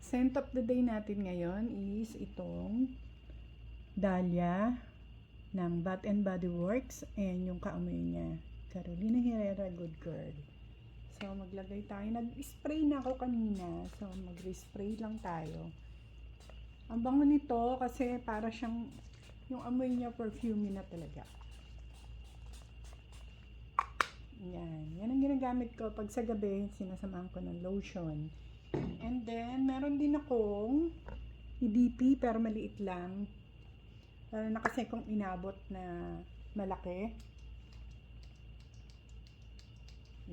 Scent of the day natin ngayon is itong Dahlia ng Bath and Body Works and yung kaamoy niya, Carolina Herrera Good Girl. So maglagay tayo, nag-spray na ako kanina, so mag-spray lang tayo. Ang bango nito kasi para siyang yung amoy niya perfume na talaga. Yan ang ginagamit ko pag sa gabi, sinasamahan ko ng lotion. And then, meron din akong EDP pero maliit lang. Lalo na kasi kung inabot na malaki.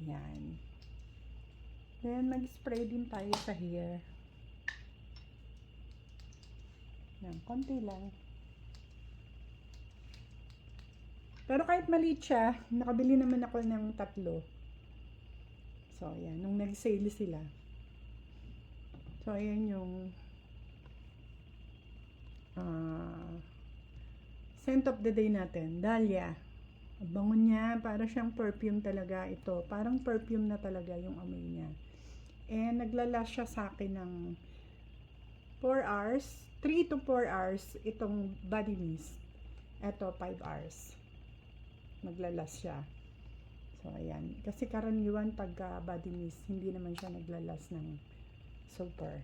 Yan. Then, mag-spray din tayo sa hair. Yan, konti lang. Pero kahit maliit siya, nakabili naman ako ng 3. So, ayan. Nung nag-sale sila. So, ayan yung scent of the day natin. Dahlia. Ang bango niya. Para siyang perfume talaga ito. Parang perfume na talaga yung amoy niya. And naglalast siya sa akin ng 4 hours. 3 to 4 hours itong body mist. Ito, 5 hours. Naglalas siya. So, ayan. Kasi karaniwan pagka body mist, hindi naman siya naglalas ng super.